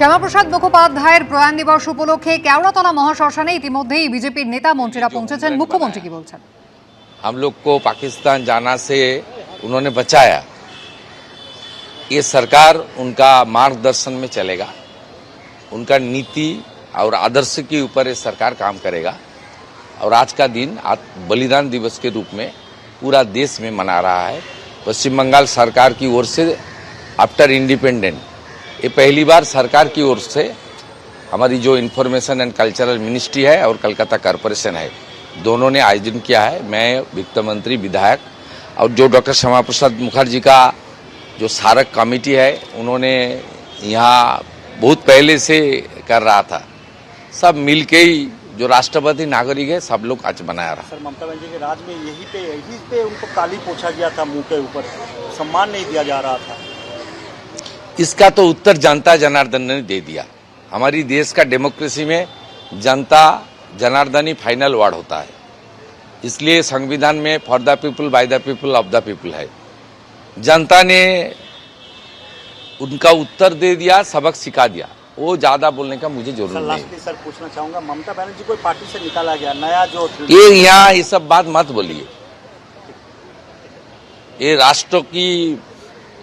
শ্যামাপ্রসাদ মুখোপাধ্যায়ের প্রয়াণ দিবস উপলক্ষে কেওড়াতলা মহাশ্মশানে ইতিমধ্যেই বিজেপির নেতা মন্ত্রীরা পৌঁছেছেন। মুখ্যমন্ত্রী কি বলছেন? हम लोग को पाकिस्तान जाना से उन्होंने बचाया। ये सरकार उनका मार्गदर्शन में चलेगा, उनका नीति और आदर्श के ऊपर ये सरकार काम करेगा। और आज का दिन बलिदान दिवस के रूप में पूरा देश में मना रहा है। पश्चिम बंगाल सरकार की ओर से आफ्टर इंडिपेंडेंट ये पहली बार सरकार की ओर से हमारी जो इंफॉर्मेशन एंड कल्चरल मिनिस्ट्री है और कलकत्ता कॉरपोरेशन है, दोनों ने आयोजन किया है। मैं वित्त मंत्री, विधायक और जो डॉक्टर श्यामाप्रसाद मुखर्जी का जो स्मारक कमेटी है, उन्होंने यहाँ बहुत पहले से कर रहा था। सब मिलके ही जो राष्ट्रपति नागरिक है सब लोग आज बनाया रहा। सर, ममता बनर्जी के राज में यहीं पे उनको काली पोछा गया था, मुंह के ऊपर सम्मान नहीं दिया जा रहा था। इसका तो उत्तर जनता जनार्दन ने दे दिया। हमारी देश का डेमोक्रेसी में जनता जनार्दन ही फाइनल वर्ड होता है, इसलिए संविधान में for the people, by the people, of the people है। जनता ने उनका उत्तर दे दिया, सबक सिखा दिया। वो ज्यादा बोलने का मुझे जरूरत नहीं। सर, पूछना चाहूंगा, ममता बनर्जी को पार्टी से निकाला गया, नया जो ये यहाँ ये सब बात मत बोलिए। ये राष्ट्र की,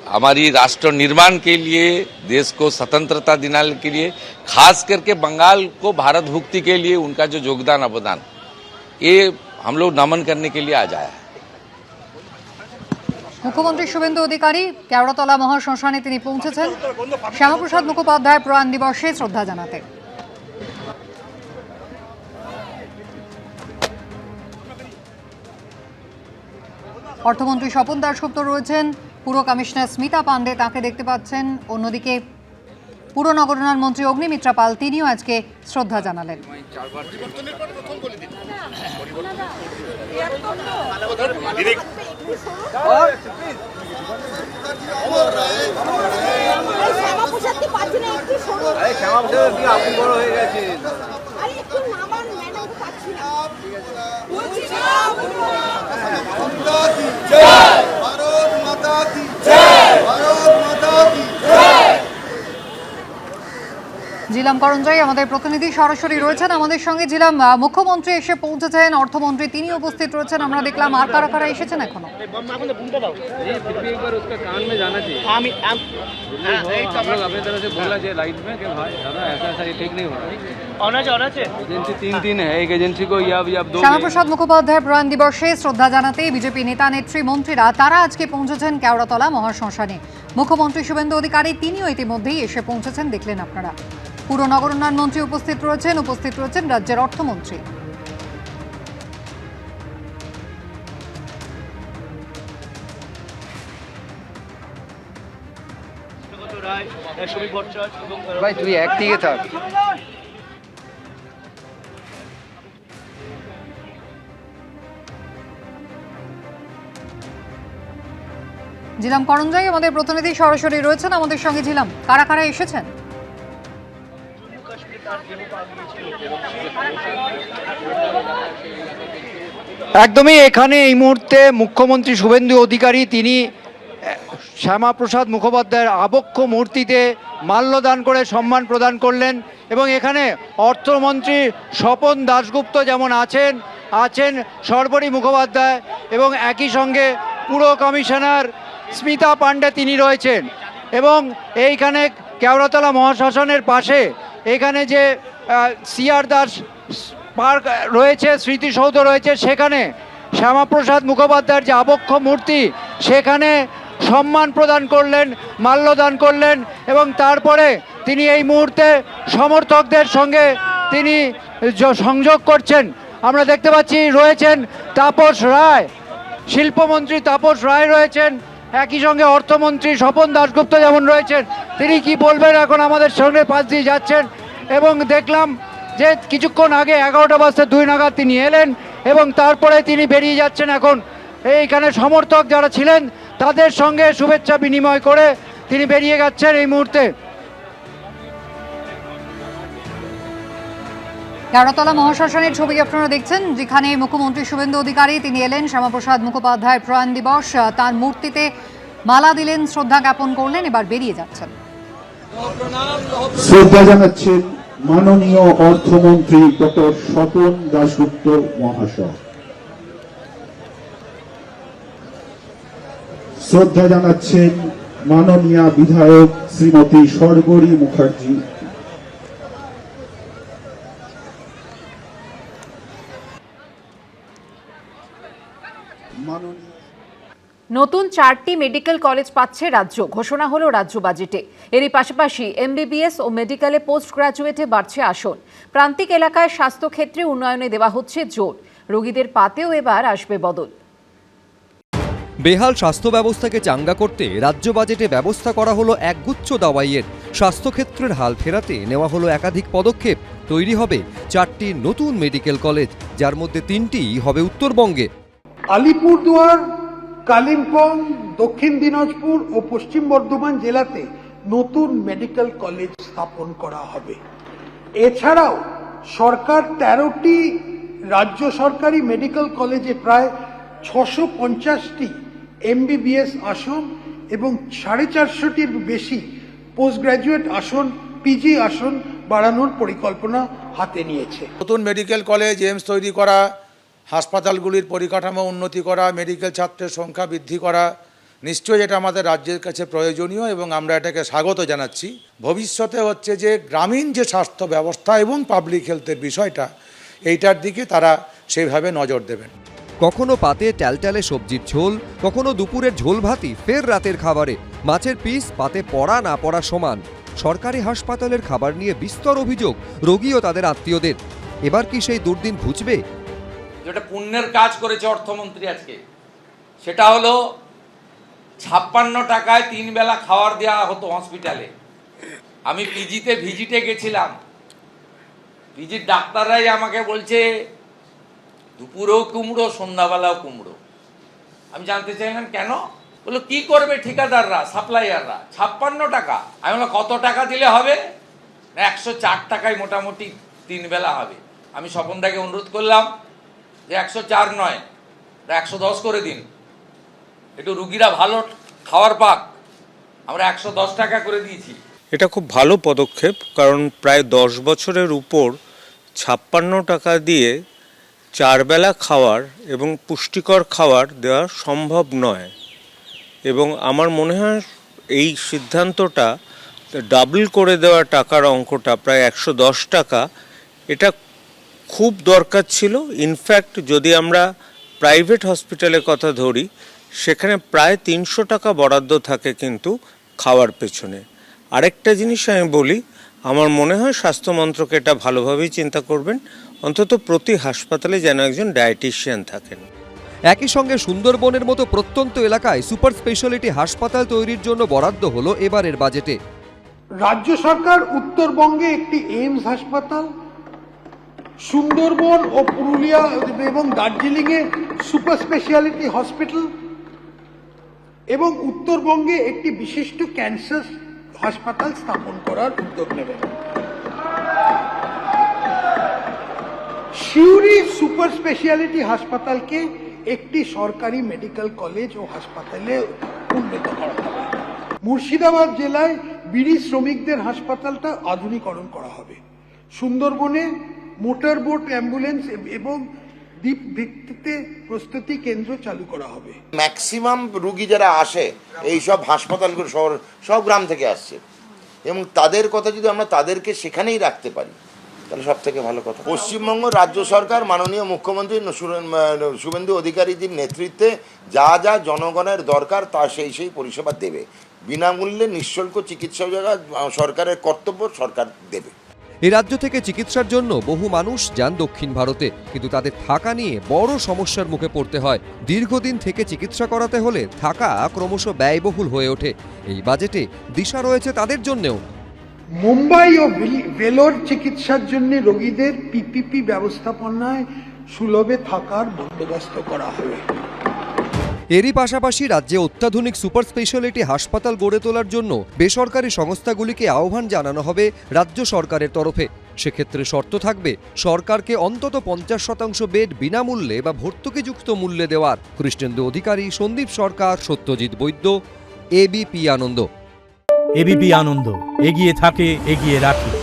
हमारी राष्ट्र निर्माण के लिए, देश को स्वतंत्रता दिलाने के लिए, खास करके बंगाल को भारत मुक्ति के लिए उनका जो योगदान अवदान, ये हम लोग नमन करने के लिए आ जाया है। মুখ্যমন্ত্রী শুভেন্দু অধিকারী কেওড়াতলা মহাশ্মশানে তিনি পৌঁছেছেন শ্যামাপ্রসাদ মুখোপাধ্যায়ের প্রয়াণ দিবসে শ্রদ্ধা জানাতে। অর্থমন্ত্রী স্বপন দাশগুপ্ত রয়েছেন, পুর কমিশনার স্মিতা পান্ডে তাকে দেখতে পাচ্ছেন। অন্যদিকে পুর নগরোন্নয়ন মন্ত্রী অগ্নিমিত্রা পাল তিনিও আজকে শ্রদ্ধা জানালেন। জিলাম করঞ্জয় আমাদের প্রতিনিধি সরাসরি রয়েছেন আমাদের সঙ্গে। জিলাম, মুখ্যমন্ত্রী এসে পৌঁছেছেন, অর্থমন্ত্রী তিনি উপস্থিত রয়েছেন, আমরা দেখলাম। আর কারা কারা এসেছেন এখনো? শ্যামাপ্রসাদ মুখোপাধ্যায়ের প্রয়াণ দিবসে শ্রদ্ধা জানাতে বিজেপি নেতা নেত্রী মন্ত্রীরা তারা আজকে পৌঁছেছেন কেওড়াতলা মহাশ্মশানে। মুখ্যমন্ত্রী শুভেন্দু অধিকারী তিনিও ইতিমধ্যেই এসে পৌঁছেছেন, দেখলেন আপনারা। পুর নগরোন্নয়ন মন্ত্রী উপস্থিত রয়েছেন রাজ্যের অর্থমন্ত্রী। ভাই তুই একদিকে থাক। জিলাম করঞ্জয় আমাদের প্রতিনিধি সরাসরি রয়েছেন আমাদের সঙ্গে। জিলাম, কারা কারা এসেছেন? একদমই এখানে এই মুহূর্তে মুখ্যমন্ত্রী শুভেন্দু অধিকারী তিনি শ্যামাপ্রসাদ মুখোপাধ্যায়ের আবক্ষ মূর্তিতে মাল্যদান করে সম্মান প্রদান করলেন। এবং এখানে অর্থমন্ত্রী স্বপন দাশগুপ্ত যেমন আছেন সর্বরী মুখোপাধ্যায়, এবং একই সঙ্গে পুর কমিশনার স্মিতা পান্ডে তিনি রয়েছেন। এবং এইখানে কেওড়াতলা মহাশ্মশানের পাশে এখানে যে সিআর দাস পার্ক রয়েছে, স্মৃতিসৌধ রয়েছে, সেখানে শ্যামাপ্রসাদ মুখোপাধ্যায়ের যে আবক্ষ মূর্তি সেখানে সম্মান প্রদান করলেন, মাল্যদান করলেন। এবং তারপরে তিনি এই মুহূর্তে সমর্থকদের সঙ্গে তিনি সংযোগ করছেন। আমরা দেখতে পাচ্ছি রয়েছেন তাপস রায়, শিল্পমন্ত্রী তাপস রায় রয়েছেন, একই সঙ্গে অর্থমন্ত্রী স্বপন দাশগুপ্ত যেমন রয়েছেন। তিনি কি বলবেন এখন আমাদের সঙ্গে পাশ দিয়ে যাচ্ছেন। এবং দেখলাম যে কিছুক্ষণ আগে 11:02 নাগাদ তিনি এলেন এবং তারপরে তিনি বেরিয়ে যাচ্ছেন। এখন এইখানে সমর্থক যারা ছিলেন তাদের সঙ্গে শুভেচ্ছা বিনিময় করে তিনি বেরিয়ে যাচ্ছেন এই মুহূর্তে। কেওড়াতলা মহাশ্মশানের ছবি আপনারা দেখছেন, যেখানে মুখ্যমন্ত্রী শুভেন্দু অধিকারী তিনি এলেন। শ্যামাপ্রসাদ মুখোপাধ্যায়ের প্রয়াণ দিবস, তার মূর্তিতে মালা দিলেন, শ্রদ্ধা জ্ঞাপন করলেন, এবার বেরিয়ে যাচ্ছেন। শ্রদ্ধা জানাচ্ছেন মাননীয় অর্থমন্ত্রী ডক্টর স্বপন দাশগুপ্ত মহাশয়। শ্রদ্ধা জানাচ্ছেন মাননীয় বিধায়ক শ্রীমতী সর্বরী মুখার্জি। নতুন 4টি মেডিকেল কলেজ পাচ্ছে রাজ্য, ঘোষণা হলো রাজ্য বাজেটে। এরই পাশাপাশি এমবিবিএস ও মেডিকেলে পোস্ট গ্রাজুয়েটে বাড়ছে আসন। প্রান্তিক এলাকায় স্বাস্থ্যক্ষেত্রে উন্নয়নে দেওয়া হচ্ছে জোর। রোগীদের পাতেও এবার আসবে বদল। বেহাল স্বাস্থ্য ব্যবস্থাকে চাঙ্গা করতে রাজ্য বাজেটে ব্যবস্থা করা হলো একগুচ্ছ দাওয়াইয়ের। স্বাস্থ্যক্ষেত্রের হাল ফেরাতে নেওয়া হলো একাধিক পদক্ষেপ। তৈরি হবে 4টি নতুন মেডিকেল কলেজ, যার মধ্যে 3টি হবে উত্তরবঙ্গে। আলিপুরদুয়ার, কালিম্পং, দক্ষিণ দিনাজপুর ও পশ্চিম বর্ধমান জেলাতে নতুন মেডিকেল কলেজ স্থাপন করা হবে। এছাড়াও সরকার 13টি রাজ্য সরকারি মেডিকেল কলেজে প্রায় 650টি এমবিবিএস আসন এবং 450টির বেশি পোস্ট গ্রাজুয়েট আসন, পিজি আসন বাড়ানোর পরিকল্পনা হাতে নিয়েছে। নতুন মেডিকেল কলেজ, এইমস তৈরি করা, হাসপাতালগুলির পরিকাঠামো উন্নতি করা, মেডিকেল ছাত্রের সংখ্যা বৃদ্ধি করা, নিশ্চয়ই এটা আমাদের রাজ্যের কাছে প্রয়োজনীয় এবং আমরা এটাকে স্বাগত জানাচ্ছি। ভবিষ্যতে হচ্ছে যে গ্রামীণ যে স্বাস্থ্য ব্যবস্থা এবং পাবলিক হেলথের বিষয়টা, এইটার দিকে তারা সেইভাবে নজর দেবেন। কখনো পাতে ট্যালট্যালে সবজির ঝোল, কখনো দুপুরের ঝোল ভাতই ফের রাতের খাবারে। মাছের পিস পাতে পড়া না পড়া সমান। সরকারি হাসপাতালের খাবার নিয়ে বিস্তর অভিযোগ রোগী ও তাদের আত্মীয়দের। এবার কি সেই দুর্দিন ঘুচবে? যেটা পুণ্যের কাজ করেছে অর্থমন্ত্রী আজকে, সেটা হলো 56 টাকায় 3 বেলা খাবার দেওয়া হতো হসপিটালে। আমি পিজিতে ভিজিটে গেছিলাম, পিজির ডাক্তাররাই আমাকে বলছে দুপুরেও কুমড়ো, সন্ধ্যাবেলাও কুমড়ো। আমি জানতে চাইলাম কেন? বললো কি করবে ঠিকাদাররা, সাপ্লাইয়াররা, 56 টাকা। আমি বললাম কত টাকা দিলে হবে? 104 টাকায় মোটামুটি 3 বেলা হবে। আমি স্বপনদাকে অনুরোধ করলাম যে 104 নয়, 110 করে দিন, একটু রুগীরা ভালো খাবার পাক। আমরা 110 টাকা করে দিয়েছি। এটা খুব ভালো পদক্ষেপ, কারণ প্রায় 10 বছরের উপর 56 টাকা দিয়ে 4 বেলা খাওয়ার এবং পুষ্টিকর খাবার দেওয়া সম্ভব নয়। এবং আমার মনে হয় এই সিদ্ধান্তটা ডাবল করে দেওয়া টাকার অঙ্কটা প্রায় 110 টাকা, এটা খুব দরকার ছিল। ইনফ্যাক্ট যদি আমরা প্রাইভেট হসপিটালের কথা ধরি, সেখানে প্রায় 300 টাকা বরাদ্দ থাকে কিন্তু খাওয়ার পেছনে। আরেকটা জিনিস আমি বলি, আমার মনে হয় স্বাস্থ্যমন্ত্রক এটা ভালোভাবেই চিন্তা করবেন, অন্তত প্রতি হাসপাতালে যেন একজন ডায়েটিশিয়ান থাকেন। একই সঙ্গে সুন্দরবনের মতো প্রত্যন্ত এলাকায় সুপার স্পেশালিটি হাসপাতাল তৈরির জন্য বরাদ্দ হলো এবারের বাজেটে। রাজ্য সরকার উত্তরবঙ্গে একটি এইমস হাসপাতাল, সুন্দরবন ও পুরুলিয়া এবং দার্জিলিংয়ে সুপার স্পেশালিটি হসপিটাল এবং উত্তরবঙ্গে একটি বিশিষ্ট ক্যান্সার হাসপাতাল স্থাপন করার উদ্যোগ নেবে। সিউড়ি সুপার স্পেশালিটি হাসপাতালকে একটি সরকারি মেডিকেল কলেজ ও হাসপাতালে উন্নীত করা হবে। মুর্শিদাবাদ জেলায় বিড়ি শ্রমিকদের হাসপাতালটা আধুনিকরণ করা হবে। সুন্দরবনে মোটর বোট, অ্যাম্বুলেন্স এবং দ্বীপ ভিত্তিতে প্রস্তুতি কেন্দ্র চালু করা হবে। ম্যাক্সিমাম রুগী যারা আসে এই সব হাসপাতালগুলো সব গ্রাম থেকে আসছে, এবং তাদের কথা যদি আমরা তাদেরকে সেখানেই রাখতে পারি তাহলে সব থেকে ভালো কথা। পশ্চিমবঙ্গ রাজ্য সরকার মাননীয় মুখ্যমন্ত্রী শুভেন্দু অধিকারীজির নেতৃত্বে যা যা জনগণের দরকার তা সেই পরিষেবা দেবে। বিনামূল্যে নিঃশুল্ক চিকিৎসা সরকারের কর্তব্য, সরকার দেবে। এই রাজ্য থেকে চিকিৎসার জন্য বহু মানুষ যান দক্ষিণ ভারতে, কিন্তু তাদের থাকা নিয়ে বড় সমস্যার মুখে পড়তে হয়। দীর্ঘদিন থেকে চিকিৎসা করাতে হলে থাকা ক্রমশ ব্যয়বহুল হয়ে ওঠে। এই বাজেটে দিশা রয়েছে তাদের জন্যেও। মুম্বাই ও ভেলোর চিকিৎসার জন্য রোগীদের পিপিপি ব্যবস্থাপনায় সুলভে থাকার বন্দোবস্ত করা হবে। এরই পাশাপাশি রাজ্যে অত্যাধুনিক সুপার স্পেশালিটি হাসপাতাল গড়ে তোলার জন্য বেসরকারি সংস্থাগুলিকে আহ্বান জানানো হবে রাজ্য সরকারের তরফে। সেক্ষেত্রে শর্ত থাকবে সরকারকে অন্তত 50% বেড বিনামূল্যে বা ভর্তুকিযুক্ত মূল্যে দেওয়ার। কৃষ্ণেন্দু অধিকারী, সন্দীপ সরকার, সত্যজিৎ বৈদ্য, এবিপি আনন্দ। এবিপি আনন্দ, এগিয়ে থাকে, এগিয়ে রাখে।